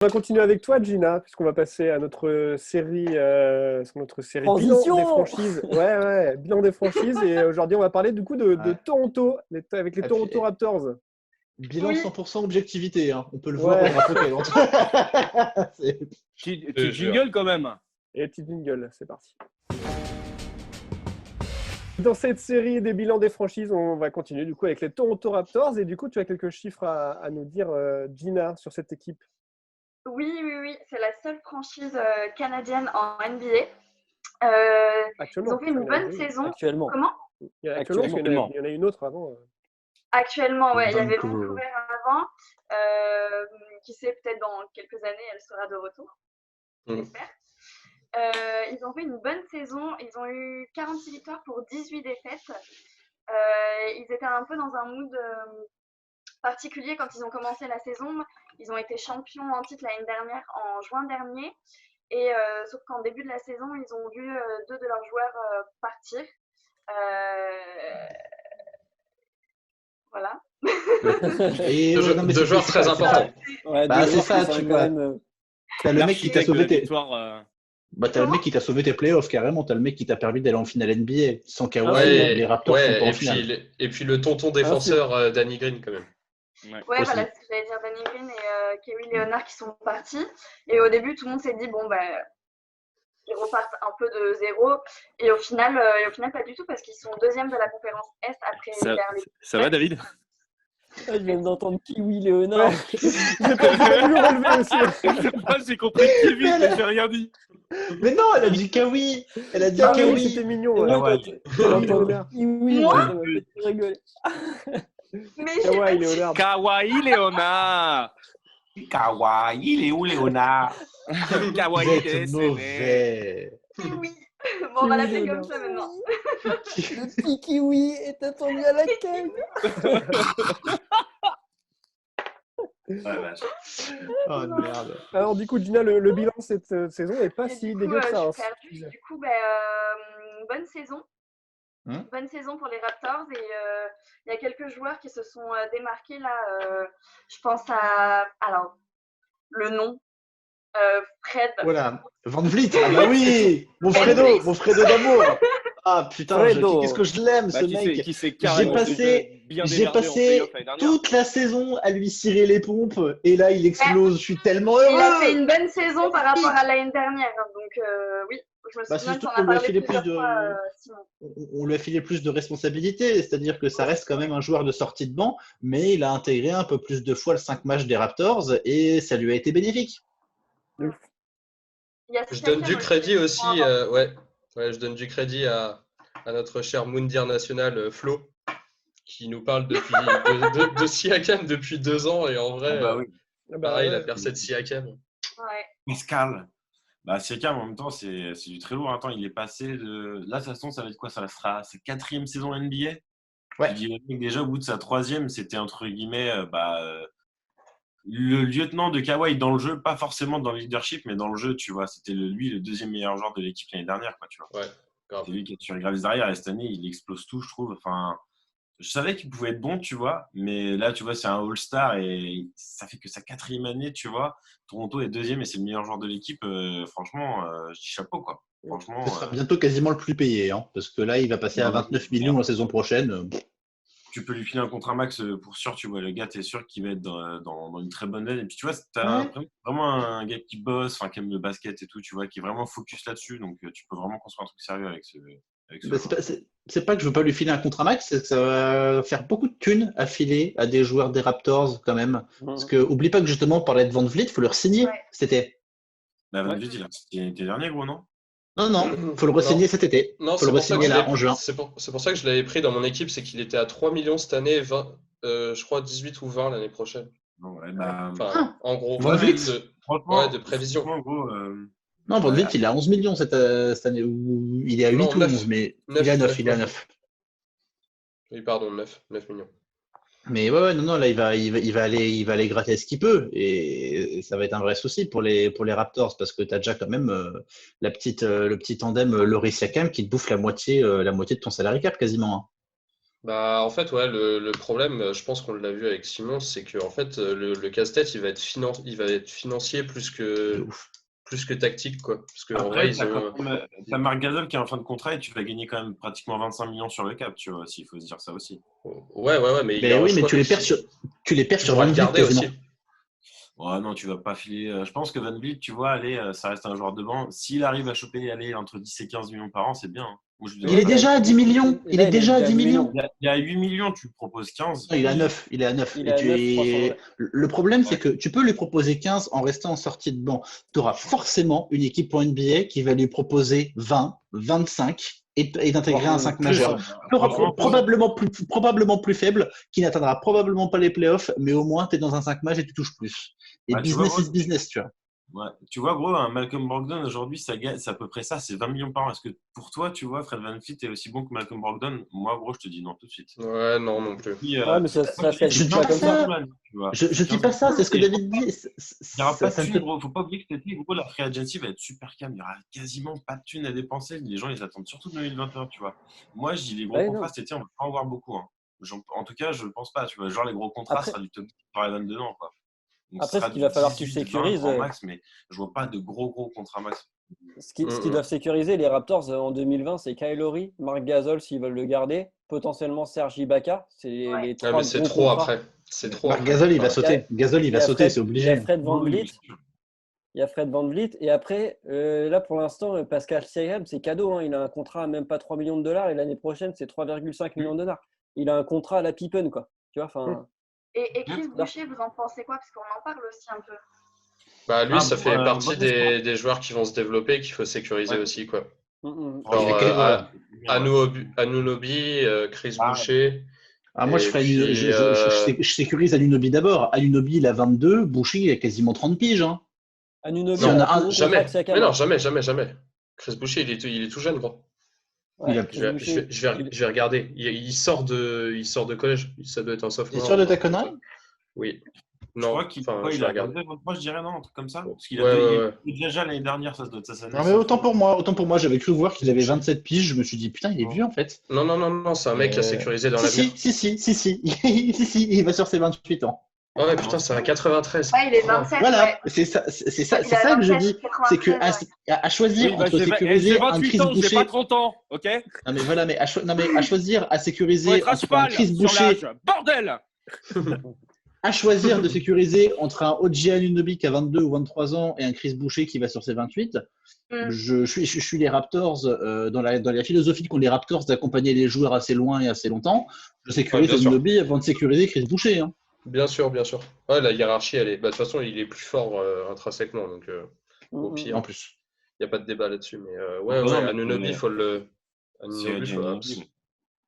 On va continuer avec toi, Gina, puisqu'on va passer à sur notre série bilan des Transition. franchises. Ouais, bilan des franchises. Et aujourd'hui, on va parler du coup de Ouais. Toronto, avec les Et puis, Toronto Raptors. bilan Oui. 100% objectivité, hein. On peut le Ouais. voir au drapeau qu'elle entre. C'est- Petit jingle quand même. Et petit jingle, c'est parti. Dans cette série des bilans des franchises, on va continuer du coup avec les Toronto Raptors. Et du coup, tu as quelques chiffres à nous dire, Gina, sur cette équipe. Oui, c'est la seule franchise canadienne en NBA. Ils Actuellement. ont fait une bonne saison. Actuellement. Comment? Actuellement, parce qu'il y en a une autre avant. Actuellement, ouais. Il y avait Vancouver. Vancouver avant. Qui sait, peut-être dans quelques années, elle sera de retour. J'espère. Ils ont fait une bonne saison. Ils ont eu 46 victoires pour 18 défaites. Ils étaient un peu dans un mood particulier quand ils ont commencé la saison. Ils ont été champions en titre l'année dernière, en juin dernier. Et sauf qu'en début de la saison, ils ont vu deux de leurs joueurs partir. Voilà. Et Deux, ouais, non, mais deux c'est- joueurs c'est très ça, c'est importants. Ouais, Bah, deux c'est joueurs ça, qui sont tu quand vois. même, T'as le mec qui t'a L'architecte de sauvé la tes... victoire. T'as le mec qui t'a sauvé tes playoffs, carrément. T'as le mec qui t'a permis d'aller en finale NBA. Sans Kawhi, Ouais, les Raptors sont pas en et finale. puis le tonton défenseur Danny Green quand même. Ouais, Aussi. voilà, ce que j'allais dire, Danny Green et Kawhi Leonard qui sont partis. Et au début, tout le monde s'est dit, bon, ils repartent un peu de zéro. Et au final, pas du tout, parce qu'ils sont deuxième de la conférence Est après les Ça va, David? je viens d'entendre Kiwi Léonard. J'ai voulu relever aussi. Moi, j'ai compris Kevin, mais j'ai rien dit. Mais non, elle a dit Kawhi. Elle a dit Ah oui, Kawhi. c'était mignon. Et Ouais. ouais, ouais. quand j'ai entendu Léonard. Kiwi, Moi ça m'a fait rigoler. Mais j'ai pas Kawaii dit Leonard. Kawaii Léonard. Kawaii, il est où Léonard? Vous Kawaii êtes décédé. mauvais. Kiwi. Bon, on va l'appeler Kiwi comme Leonard. ça maintenant. Le petit Kiwi est attendu à l'accueil. Ouais, vache. Oh merde. Alors du coup, Gina, le bilan de cette saison n'est pas Et si du coup, dégueu que je ça. suis Hein. perdue. Du coup, bonne saison. Bonne saison pour les Raptors. Et il y a quelques joueurs qui se sont démarqués là. Je pense à. Alors, le nom. Fred. Voilà. Van Vliet. Ah bah oui. Mon Fredo d'amour. Ah putain, Fredo. qu'est-ce que je l'aime, ce mec. Qui s'est J'ai carrément passé, bien j'ai démerdé en passé playoff l'année dernière. toute la saison à lui cirer les pompes et là il explose. Je suis tellement Il a fait heureux. une bonne saison par rapport à l'année dernière. Donc, oui, je me Bah, souviens surtout qu'on qu'on a lui a parlé filé plusieurs plus de- fois, Simon. On lui a filé plus de responsabilités, c'est-à-dire que ça reste quand même un joueur de sortie de banc, mais il a intégré un peu plus de fois le 5 matchs des Raptors et ça lui a été bénéfique. Il y a Je donne du Siakam crédit aussi, avant. ouais, je donne du crédit à notre cher Moundir national Flo, qui nous parle de Siakam depuis 2 ans et en vrai, Ah bah oui, Ah bah, pareil, la ouais. percée de Siakam. Ouais. Pascal. Bah, Siakam, en même temps, c'est du très lourd. Attends, il est passé de. Là, de toute façon, ça va être quoi? Ça sera sa 4e saison NBA. Ouais. Je dirais que déjà, au bout de sa 3e, c'était entre guillemets le lieutenant de Kawhi dans le jeu, pas forcément dans le leadership, mais dans le jeu, tu vois. C'était lui le 2e meilleur joueur de l'équipe l'année dernière, quoi, tu vois. Ouais, grave. C'est lui qui a tiré grave les arrières et cette année, il explose tout, je trouve. Enfin, je savais qu'il pouvait être bon, tu vois, mais là, tu vois, c'est un All-Star et ça fait que sa 4e année, tu vois. Toronto est 2e et c'est le meilleur joueur de l'équipe. Franchement, je dis chapeau, quoi. Franchement, Ce sera bientôt quasiment le plus payé, hein, parce que là il va passer à 29 millions la saison prochaine. tu peux lui filer un contrat max pour sûr, tu vois. Le gars, t'es sûr qu'il va être dans une très bonne veine. Et puis, tu vois, t'as vraiment un gars qui bosse, enfin, qui aime le basket et tout, tu vois, qui est vraiment focus là-dessus. Donc, tu peux vraiment construire un truc sérieux avec ce Bah, c'est pas que je veux pas lui filer un contrat max, c'est que ça va faire beaucoup de thunes à filer à des joueurs des Raptors quand même. Parce que oublie pas que justement, on parlait de Van Vliet, il faut le re-signer Ouais. cet été. Bah, Van Vliet, il a signé l'été dernier, gros, non? Non, faut le re-signer cet été. Non, Faut le c'est pour ça que re-signer je là en juin. c'est pour ça que je l'avais pris dans mon équipe, c'est qu'il était à 3 millions cette année, 20, je crois 18 ou 20 l'année prochaine. Non, ouais, bah, Enfin, en gros, Van voilà, Vliet franchement, de prévision. franchement, gros, Non, Van Vliet, il est à 11 millions cette année. Ou il est à 8 Non, ou 9. 11, mais 9, il est à 9, 9, il est à ouais. 9. Oui, pardon, 9 millions. Mais ouais, non, là, il va aller gratter ce qu'il peut. Et ça va être un vrai souci pour les Raptors, parce que tu as déjà quand même le petit tandem Laurie Siakam qui te bouffe la moitié de ton salary cap quasiment. Hein. Bah, en fait, ouais, le problème, je pense qu'on l'a vu avec Simon, c'est que en fait, le casse-tête, il va être financier De ouf. plus que tactique, quoi. Parce qu'en vrai, Après, ils ont. t'as Marc Gasol qui est en fin de contrat et tu vas gagner quand même pratiquement 25 millions sur le cap, tu vois, s'il faut se dire ça aussi. Ouais, mais Mais oui, mais tu les perds tu sur pourras 20 le vies garder quasiment. aussi. Ouais, non, tu vas pas filer. Je pense que Van Vliet, tu vois, allez, ça reste un joueur de banc. S'il arrive à choper aller entre 10 et 15 millions par an, c'est bien. Moi, je lui Il donnerais est pas. déjà à 10 millions. Et Il là, est déjà à 10 millions. Il y a 8 millions, tu proposes 15. Non, il est à Oui. 9. Il est à 9. Il Et est à 9, 300, ouais. Le problème, c'est Ouais. que tu peux lui proposer 15 en restant en sortie de banc. Tu auras forcément une équipe en NBA qui va lui proposer 20, 25 et d'intégrer un 5 majeur. Franchement, Probablement plus faible, qui n'atteindra probablement pas les playoffs, mais au moins tu es dans un 5 majeur et tu touches plus. Et tu vois, business gros, is business, tu vois. ouais. Tu vois, gros, un Malcolm Brogdon, aujourd'hui, c'est à peu près ça, c'est 20 millions par an. Est-ce que pour toi, tu vois, Fred VanVleet est aussi bon que Malcolm Brogdon? Moi, gros, je te dis non tout de suite. Ouais, non, non plus. Puis, Ouais, mais ça fait Je dis pas pas comme ça. ça. tu vois. Je dis pas ça, c'est ce que David dit. Il n'y aura pas de Ça me thunes, fait- gros. Faut pas oublier que cet été, gros, la free agency va être super calme. Il n'y aura quasiment pas de thunes à dépenser. Les gens, ils attendent surtout 2021, tu vois. Moi, je dis les gros Ouais, contrats non. cet été, on va pas en voir beaucoup. Hein. En tout cas, je pense pas. Tu vois, genre les gros contrats, Après- ça sera du top 10 par Evan dedans, quoi. Donc, Après, ce sera ce qu'il du va falloir que tu 18, 20 sécurises, grand max, mais je vois pas de gros contrats max. ce qu'ils doivent sécuriser, les Raptors, en 2020, c'est Kyle Lowry, Marc Gasol, s'ils veulent le garder, potentiellement Serge Ibaka. C'est les Ouais, trois mais c'est gros trop contrats. après. C'est trop Marc après. Gasol, il va Ouais. sauter. Gasol, il va sauter, c'est Il y a obligé. Fred VanVleet. Oui, bien sûr. Il y a Fred VanVleet. Et après, là, pour l'instant, Pascal Siakam, c'est cadeau. Hein. Il a un contrat à même pas 3 millions de dollars et l'année prochaine, c'est 3,5 millions de dollars. Il a un contrat à la Pippen, quoi. Tu vois, enfin. Et Chris Boucher, vous en pensez quoi? Parce qu'on en parle aussi un peu. Bah, lui, ça fait partie bonne question. des joueurs qui vont se développer et qu'il faut sécuriser Ouais. aussi, quoi. Franchement, Genre, ouais. Anunoby, Chris Ah, Boucher. Moi, Et puis, je sécurise Anunoby d'abord. Anunoby, il a 22. Boucher, il a quasiment 30 piges. Hein. Anunoby, Si on il a a un- plus gros jamais. contrat que Siakam. Mais non, Hein. jamais. Chris Boucher, il est tout jeune, gros. Ouais, Il a- Chris Boucher, Je vais regarder. Il sort de collège. Ça doit être un T'es sophomore. sûr de ta connerie? Oui. Je Non, crois qu'il enfin, je il vais a regarder. 23, je dirais non, un truc comme ça. Parce qu'il Ouais. il est déjà l'année dernière, ça doit être sa année. Non, mais autant pour moi, j'avais cru voir qu'il avait 27 piges. Je me suis dit, putain, il est vieux en fait. Non, c'est un mec qui a sécurisé dans l'avenir. Si, il va sur ses 28 ans. Oh ouais, putain, c'est un 93. Ouais, il est 27. Voilà, Ouais. c'est ça Il a que je 27, dis. 93, C'est que ouais. à choisir Oui, bah, entre sécuriser j'ai un 28 Chris ans, j'ai Boucher. pas 30 ans, ok? Non, mais voilà, mais à choisir, à Faut sécuriser être à entre un cheval Chris sur Boucher. l'âge. Bordel! À choisir de sécuriser entre un OG Anunoby qui a 22 ou 23 ans et un Chris Boucher qui va sur ses 28, je suis les Raptors dans la philosophie qu'ont les Raptors d'accompagner les joueurs assez loin et assez longtemps. Je sécurise Ouais, bien sûr. Anunoby avant de sécuriser Chris Boucher. Hein. Bien sûr. Ouais, la hiérarchie, elle est. Bah, de toute façon, il est plus fort intrinsèquement. Donc, au pire, En plus. il n'y a pas de débat là-dessus. Mais Non, mais Anunoby, faut le. c'est Anunoby, faut Anunoby.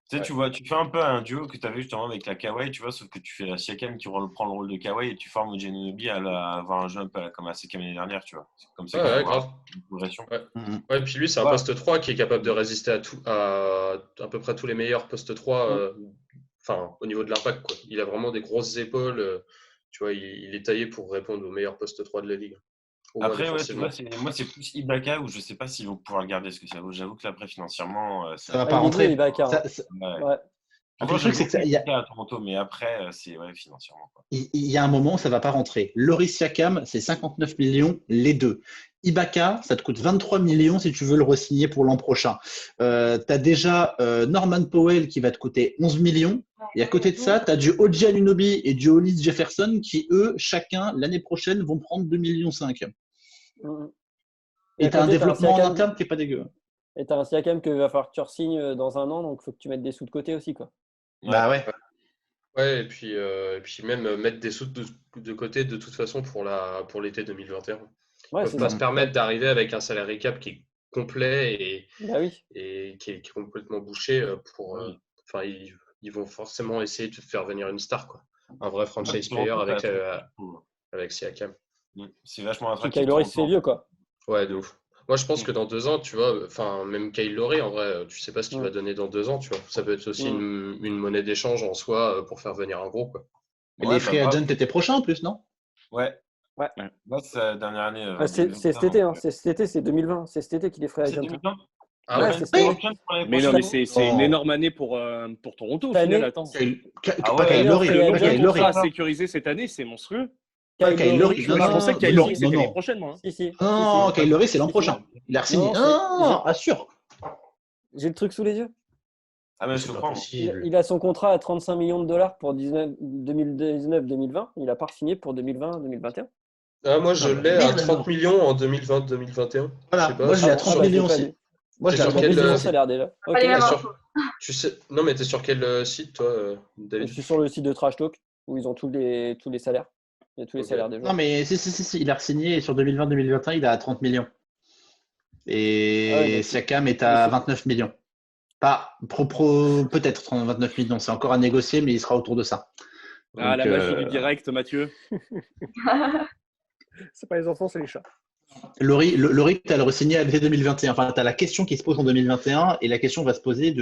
Tu sais, tu vois, tu fais un peu un duo que tu as vu justement avec la Kawhi, tu vois, sauf que tu fais la Siakam qui prend le rôle de Kawhi et tu formes Anunoby à avoir un jeu un peu comme à Siakam l'année dernière, tu vois. C'est comme ça qu'il Ouais, faut avoir grave. une progression. Ouais, puis lui, c'est un Ouais. poste 3 qui est capable de résister à peu près tous les meilleurs postes 3, enfin, au niveau de l'impact, quoi. Il a vraiment des grosses épaules. Tu vois, il est taillé pour répondre aux meilleurs postes 3 de la ligue. Au moins Après, ouais, tu défensivement. vois, moi, c'est plus Ibaka où je sais pas s'ils vont pouvoir le garder ce que ça vaut. J'avoue que là, après, financièrement, Ça va Ah, pas il est rentrer. vieux, Ibaka. Ça- Ouais. Ouais. Pourtant, Le truc, j'aime c'est que beaucoup il y a- Ibaka à Toronto, mais après, c'est financièrement. Quoi. il y a un moment où ça va pas rentrer. Loris Siakam, c'est 59 millions les deux. Ibaka, ça te coûte 23 millions si tu veux le re-signer pour l'an prochain. Tu as déjà Norman Powell qui va te coûter 11 millions. Et à côté de ça, tu as du OG Anunoby et du Hollis Jefferson qui, eux, chacun, l'année prochaine, vont prendre 2,5 millions. Et tu as un développement en interne qui n'est pas dégueu. Et tu as un Siakam qu'il va falloir que tu re-signes dans un an, donc il faut que tu mettes des sous de côté aussi, quoi. Bah ouais. Ouais, et puis même mettre des sous de côté de toute façon pour l'été 2021. Ouais, Ils ne c'est peuvent pas ça. se permettre d'arriver avec un salary cap qui est complet Bah oui. et qui est complètement bouché pour. Oui. Enfin, ils vont forcément essayer de faire venir une star, quoi. Un vrai franchise Toronto, player avec Siakam. C'est vachement Puis attractif. Kyle Lowry se fait vieux, quoi. Ouais, de ouf. Moi, je pense que dans 2 ans, tu vois, enfin, même Kyle Lowry, en vrai, tu sais pas ce qu'il va donner dans 2 ans, tu vois. Ça peut être aussi une monnaie d'échange en soi pour faire venir un gros, quoi. Mais les free agents étaient prochains en plus, non? Ouais. Ouais. Là, c'est la dernière année. C'est cet été, hein. C'est cet été, c'est 2020. C'est cet été qu'il est free C'est agent. 2020. Ah Ouais, ouais. c'est ce que- Champion pour l'année Mais non, prochaine. mais c'est une Non. énorme année pour Toronto au Cette final. année- Attends. Ah Pas ouais, Kyle Lowry, free Le pas nombre agent, de Kyle Lowry. contrats à sécuriser cette année, c'est monstrueux. Pas Kyle Kyle Lowry, Lowry. Moi, je pensais que Kyle non, Lowry, c'était non, l'année non, prochaine, non. moi. Si, si. Non, si, si. Kyle Lowry, c'est l'an Si, si. prochain. Il a re-signé. Non, Non, assure. J'ai le truc sous les yeux. Ah, mais je C'est te pas prends. possible. Il a son contrat à 35 millions de dollars pour 2019-2020. Il n'a pas signé pour 2020-2021. Ah, moi, je Non, mais l'ai à merde, 30 non. millions en 2020-2021. Je Voilà, sais pas. moi je l'ai à Ah bon, 30 bah, je l'ai millions pas aussi. vu. Moi je l'ai à T'es sur 30 quel, Il a millions mon aussi. salaire déjà. Pas Ok. les mêmes Ah, sur- infos. Tu sais... Non, mais t'es sur quel site, toi, Je David? suis sur le site de Trash Talk où ils ont tous les salaires. Il y a tous les Ok. salaires des Non, joueurs. mais si, il a re-signé et sur 2020-2021, il est à 30 millions. Ah ouais, Et donc, Siakam est mais à c'est- 29 millions. Pas peut-être 29 millions, c'est encore à négocier, mais il sera autour de ça. Ah, Donc, la magie du direct, Mathieu. C'est pas les enfants, c'est les chats. Laurie, tu as le re-signé à l'été 2021. Enfin, tu as la question qui se pose en 2021 et la question va se poser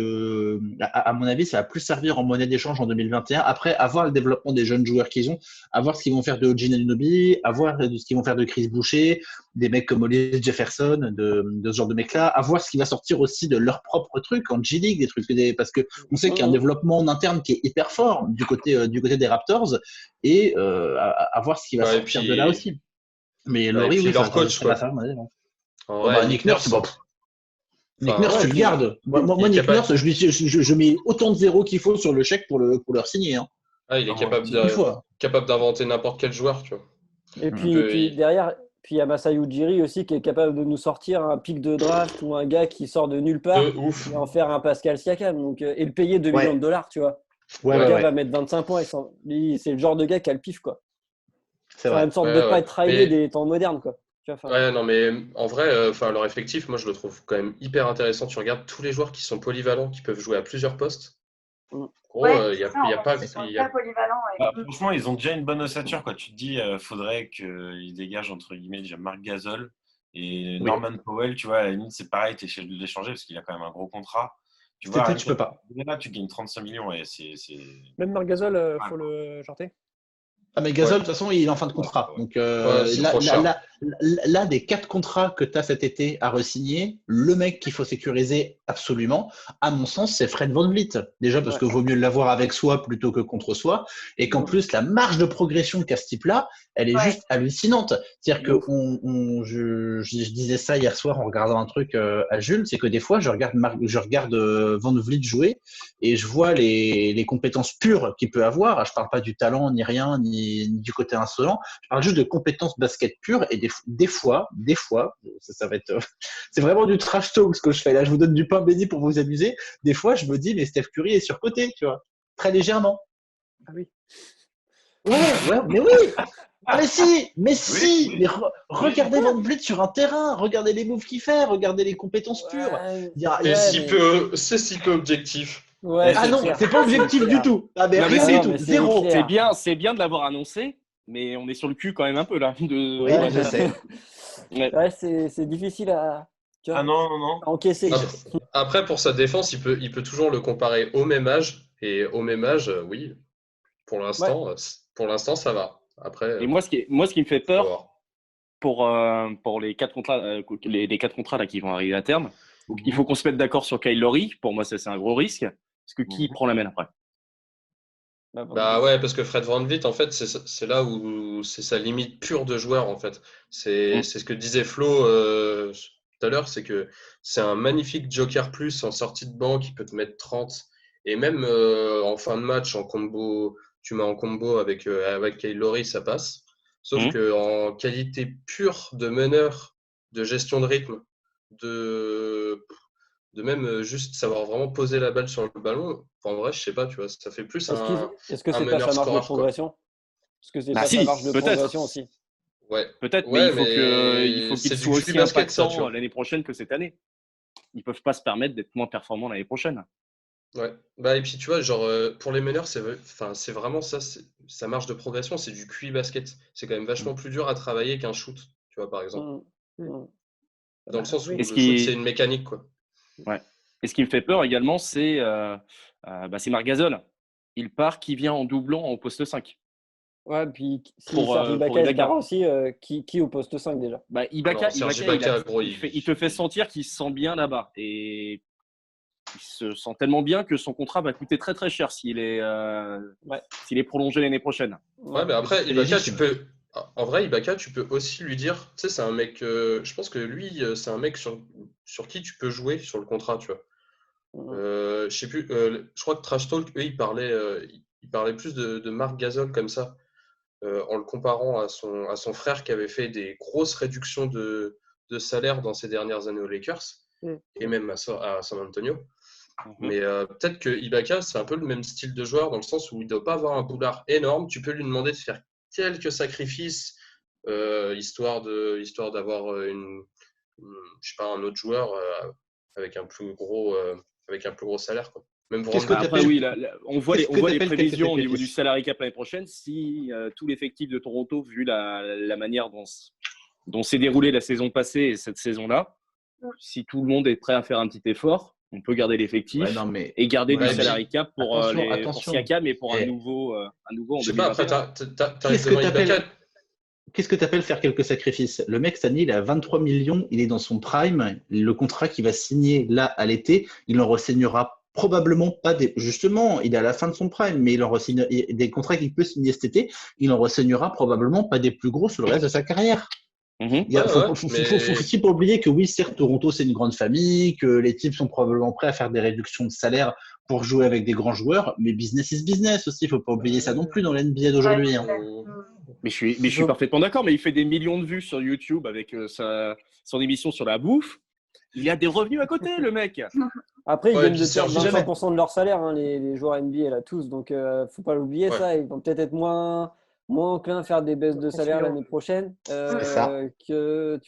à mon avis, ça va plus servir en monnaie d'échange en 2021. Après, avoir le développement des jeunes joueurs qu'ils ont, à voir ce qu'ils vont faire de OG Anunoby, à voir ce qu'ils vont faire de Chris Boucher, des mecs comme Hollis Jefferson, de ce genre de mecs-là, à voir ce qui va sortir aussi de leur propre truc en G-League, parce que on sait qu'il y a un développement en interne qui est hyper fort du côté des Raptors et à voir ce qui va Ouais, et sortir de là puis, aussi. Mais et Laurie, puis oui, leur ça coach, va quoi. faire mal. En Oh, vrai, bah, Nick Nurse, hein. Nick Enfin, Nurse, ouais, tu le puis- gardes. Moi, il est Nick capable- Nurse, je mets autant de zéros qu'il faut sur le chèque pour le signer. Hein. Ah, il est Ah, capable C'est une fois. capable d'inventer n'importe quel joueur, tu vois. Et Mm. puis derrière, puis il y a Masai Ujiri aussi qui est capable de nous sortir un pic de draft ou un gars qui sort de nulle part De ouf. et en faire un Pascal Siakam. Donc, et le payer 2 millions de dollars, tu vois. Ouais, Le ouais, gars ouais. va mettre 25 points. C'est le genre de gars qui a le pif, quoi. C'est C'est vrai. une sorte Ouais, de ouais. Pat Riley Mais- des temps modernes, quoi. Tu vois, enfin, Ouais, non, mais en vrai, enfin, leur effectif, moi, je le trouve quand même hyper intéressant. Tu regardes tous les joueurs qui sont polyvalents, qui peuvent jouer à plusieurs postes. Mm. Gros, Ouais, il y a, c'est ça, y a en pas. fait, ils sont il y a- hyper polyvalents. Bah, franchement, ils ont déjà une bonne ossature. Quoi. Tu te dis, faudrait qu'ils dégagent entre guillemets déjà Marc Gasol et Oui. Norman Powell. Tu vois, à la limite, c'est pareil, tu essaies de l'échanger parce qu'il a quand même un gros contrat. Tu Cet vois, été, rien tu que peux pas. là, tu gagnes 35 millions et c'est. Même Margasol, faut le jarter. Ah, mais Gasol, Ouais. de toute façon, il est en fin de contrat. Ouais. Donc Ouais, c'est trop cher. là, des 4 contrats que tu as cet été à re-signer, le mec qu'il faut sécuriser absolument, à mon sens, c'est Fred VanVleet. Déjà parce Ouais. que vaut mieux l'avoir avec soi plutôt que contre soi. Et qu'en plus, la marge de progression qu'a ce type-là, elle est Ouais. juste hallucinante. C'est-à-dire De ouf. que je disais ça hier soir en regardant un truc à Jules, c'est que des fois, je regarde VanVleet jouer et je vois les compétences pures qu'il peut avoir. Je parle pas du talent, ni rien, ni du côté insolent. Je parle juste de compétences basket pures et des fois, ça va être, c'est vraiment du trash talk ce que je fais là. Je vous donne du pain béni pour vous amuser. Des fois, je me dis, mais Steph Curry est surcoté, tu vois, très légèrement. Ah oui. Ouais, mais oui. Ah, mais si, mais regardez VanVleet sur un terrain, regardez les moves qu'il fait, regardez les compétences pures. Ouais, C'est si peu objectif. ouais, Ah non, clair. c'est pas objectif du tout. Ah, mais Non, mais rien c'est- du tout, zéro. clair. C'est bien de l'avoir annoncé, mais on est sur le cul quand même un peu là. Oui, Ouais, je sais. Ouais. Ouais, c'est difficile tu vois, Ah non. à encaisser. Après, pour sa défense, il peut toujours le comparer au même âge. Et au même âge, oui, pour l'instant, ça va. Après, Et moi, ce qui me fait faut peur voir. pour les 4 contrats, les 4 contrats là, qui vont arriver à terme, donc, il faut qu'on se mette d'accord sur Kyle Lowry. Pour moi, ça, c'est un gros risque. Parce que qui prend la main après? Bah ouais, parce que Fred VanVleet, en fait, c'est là où c'est sa limite pure de joueur, en fait. C'est ce que disait Flo tout à l'heure, c'est que c'est un magnifique joker plus en sortie de banc qui peut te mettre 30. Et même en fin de match, en combo, tu mets en combo avec Kyle Lowry, ça passe. Sauf Mhm. que en qualité pure de meneur, de gestion de rythme, de même juste savoir vraiment poser la balle sur le ballon. Enfin, en vrai, je sais pas, tu vois, ça fait plus Est-ce que un c'est pas meneur sa marge de scoreur, quoi. progression? Est-ce que c'est Bah pas sa si, marge de peut-être. progression aussi? Ouais. Peut-être, Ouais, mais il faut c'est qu'il du soit QI aussi basket, ça, tu impactant vois. l'année prochaine que cette année. Ils peuvent pas se permettre d'être moins performants l'année prochaine. Ouais. Bah, et puis, tu vois, genre, pour les meneurs, c'est vraiment ça, sa marge de progression, c'est du QI basket. C'est quand même vachement plus dur à travailler qu'un shoot, tu vois, par exemple. Dans le sens où oui. Et ce le shoot, c'est qui, une mécanique, quoi. ouais. Et ce qui me fait peur également, c'est Marc Gasol. Il part, qui vient en doublant au poste 5. Ouais, puis si Pour, Serge pour Ibaka Ibaka. part aussi, qui au poste 5 déjà? Bah, Ibaka, Non, Serge Ibaka, Ibaka, gros, il te fait sentir qu'il se sent bien là-bas. Et il se sent tellement bien que son contrat va coûter très très cher s'il est, s'il est prolongé l'année prochaine. Ouais, mais après, C'est Ibaka, légitime. En vrai, Ibaka, tu peux aussi lui dire. Tu sais, c'est un mec. Je pense que lui, c'est un mec sur qui tu peux jouer sur le contrat, tu vois. Je sais plus. Je crois que Trash Talk, eux, ils parlaient plus de Marc Gasol comme ça, en le comparant à son frère qui avait fait des grosses réductions de salaire dans ses dernières années aux Lakers et même à San Antonio. Mais peut-être que Ibaka, c'est un peu le même style de joueur dans le sens où il ne doit pas avoir un boulard énorme. Tu peux lui demander de faire quelques sacrifices, histoire d'avoir je sais pas, un autre joueur avec un plus gros salaire, quoi. Même Qu'est-ce que vraiment. Après, t'appelles- oui, on voit qu'est-ce que les t'appelles quelques prévisions au niveau du sacrifices? salary cap l'année prochaine. Si tout l'effectif de Toronto, vu la manière dont s'est déroulée la saison passée et cette saison-là, si tout le monde est prêt à faire un petit effort, on peut garder l'effectif Ouais, non, mais et garder Ouais, du salary cap pour, pour attention. Siakam et pour un Eh, nouveau en Je sais pas, après, 2021. t'arrives devant Ibaka. Qu'est-ce que tu appelles faire quelques sacrifices? Le mec, cette année, il est à 23 millions, il est dans son prime. Le contrat qu'il va signer là à l'été, il n'en re-signera probablement pas des. Justement, il est à la fin de son prime, mais il en re-signe des contrats qu'il peut signer cet été, il en re-signera probablement pas des plus gros sur le reste de sa carrière. Mhm. Il Ouais, faut mais- aussi pas oublier que oui, certes, Toronto, c'est une grande famille, que les types sont probablement prêts à faire des réductions de salaire pour jouer avec des grands joueurs, mais business is business aussi. Il faut pas oublier ça non plus dans l'NBA d'aujourd'hui. Hein. Mais je suis parfaitement d'accord, mais il fait des millions de vues sur YouTube avec son émission sur la bouffe. Il a des revenus à côté, le mec. Après, ils Ouais, viennent puis de Serge perdre Ibaka. 25% de leur salaire, hein, les joueurs NBA, là, tous. Donc, faut pas l'oublier, Ouais. ça. Ils vont peut-être être moins enclins à faire des baisses de salaire l'année prochaine C'est ça. que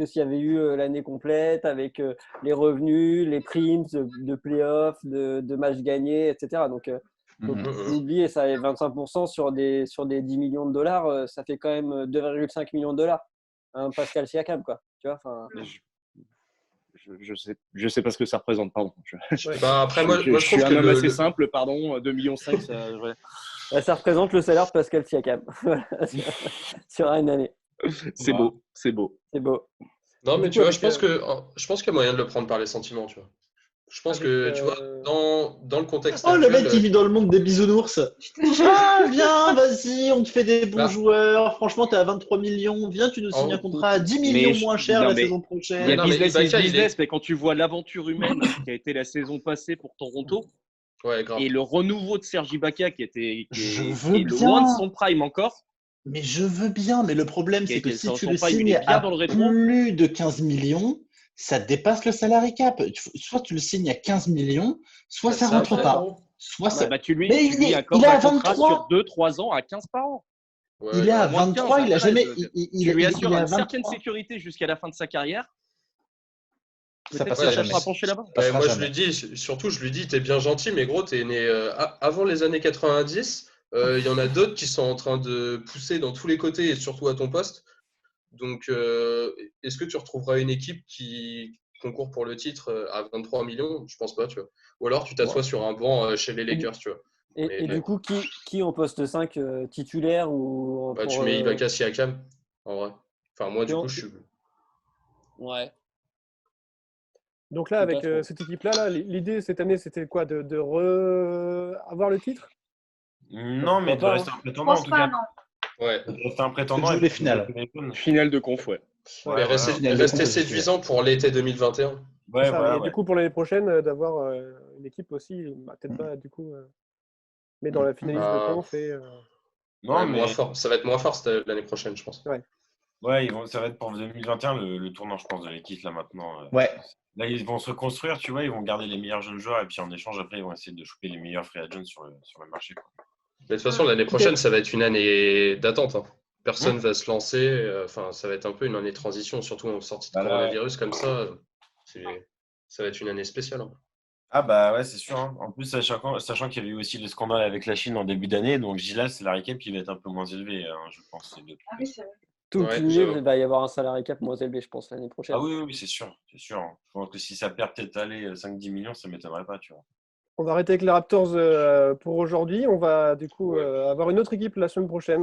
s'il y avait eu l'année complète avec les revenus, les primes de playoffs, de matchs gagnés, etc. Donc, faut Mhm. pas oublier ça. Et 25% sur des 10 millions de dollars, ça fait quand même 2,5 millions de dollars. Hein, Pascal Siakam, quoi. Tu vois, enfin. Je sais pas ce que ça représente, pardon. Bah, après, moi, je je suis trouve un que homme assez simple, pardon. 2,5 millions, ça, ouais. Ça représente le salaire de Pascal Siakam Voilà, sur une année. C'est beau, c'est beau. C'est beau. Non, mais Du tu coup, vois, avec, je pense qu'il y a moyen de le prendre par les sentiments, tu vois. Je pense que, tu vois, dans le contexte Oh, le actuel, mec qui vit dans le monde des bisounours. Ah, viens, vas-y, on te fait des bons Bah. joueurs. Franchement, t'es à 23 millions. Viens, tu nous signes un contrat à 10 millions moins cher non, la mais saison il y prochaine. a non, mais business Ibaka, is business, mais quand tu vois l'aventure humaine qui a été la saison passée pour Toronto ouais, grave. et le renouveau de Serge Ibaka qui Je est veux loin de bien. son prime encore, Mais je veux bien, mais le problème, Qui a c'est que été- si son- tu son le prime, il signes est bien à dans le rétro. plus de 15 millions, ça dépasse le salary cap. Soit tu le signes à 15 millions, soit ça rentre après, pas. gros. Soit ça. bah, tu lui Mais il est accordes à un contrat 23. sur 2-3 ans à 15 par an. Ouais, Il est à Moins de 23, 15, il a 13. jamais. Tu lui assures il est à une certaine 23. sécurité jusqu'à la fin de sa carrière. Ça Peut-être passera que ça jamais. sera penché là-bas. Ça Ouais, passera moi, jamais. je lui dis, t'es bien gentil, mais gros, t'es né avant les années 90. Il y en a d'autres qui sont en train de pousser dans tous les côtés et surtout à ton poste. Donc, est-ce que tu retrouveras une équipe qui concourt pour le titre à 23 millions? Je pense pas, tu vois. Ou alors tu t'assois sur un banc chez les Lakers, tu vois. et Mais du coup, qui en poste 5 titulaire ou bah, pour, tu mets Ibaka Siakam, en vrai. Enfin, moi, du coup, je suis. Ouais. Donc là, Je sais avec pas trop. cette équipe-là, l'idée cette année, c'était quoi? De avoir le titre? Non, mais de pas, rester un Je prétendant en pense tout pas, cas. non. Ouais. De rester un prétendant. jouer et les puis finales. de téléphone. Finale de conf, ouais. Ouais, Mais voilà. Finale de rester compétition. séduisant pour l'été 2021. C'est Ouais, ça. voilà, Et ouais. du coup, pour l'année prochaine, d'avoir une équipe aussi, bah, peut-être pas du coup, mais dans la finaliste de Bah, conf et Non, ouais, mais moins fort. Ça va être moins fort l'année prochaine, je pense. ouais, ça va être pour 2021 le tournant, je pense, de l'équipe là maintenant. Ouais. Là, ils vont se reconstruire, tu vois, ils vont garder les meilleurs jeunes joueurs et puis en échange, après, ils vont essayer de choper les meilleurs free agents sur le marché, quoi. Mais de toute façon, l'année prochaine, ça va être une année d'attente, hein. Personne va se lancer. Enfin, ça va être un peu une année de transition, surtout en sortie de Bah là, coronavirus comme ça. Ça va être une année spéciale, hein. Ah bah ouais, c'est sûr, hein. En plus, sachant qu'il y avait eu aussi le scandale avec la Chine en début d'année, donc Gilas, c'est la récap qui va être un peu moins élevé, hein, je pense. Ah oui, c'est vrai. Tout Ouais, cumulé, j'avoue. il va y avoir un salarié cap moins élevé, je pense, l'année prochaine. Ah oui, oui, c'est sûr, c'est sûr. Je pense que si ça perd peut-être aller 5-10 millions, ça m'étonnerait pas, tu vois. on va arrêter avec les Raptors pour aujourd'hui. On va du coup Ouais. avoir une autre équipe la semaine prochaine.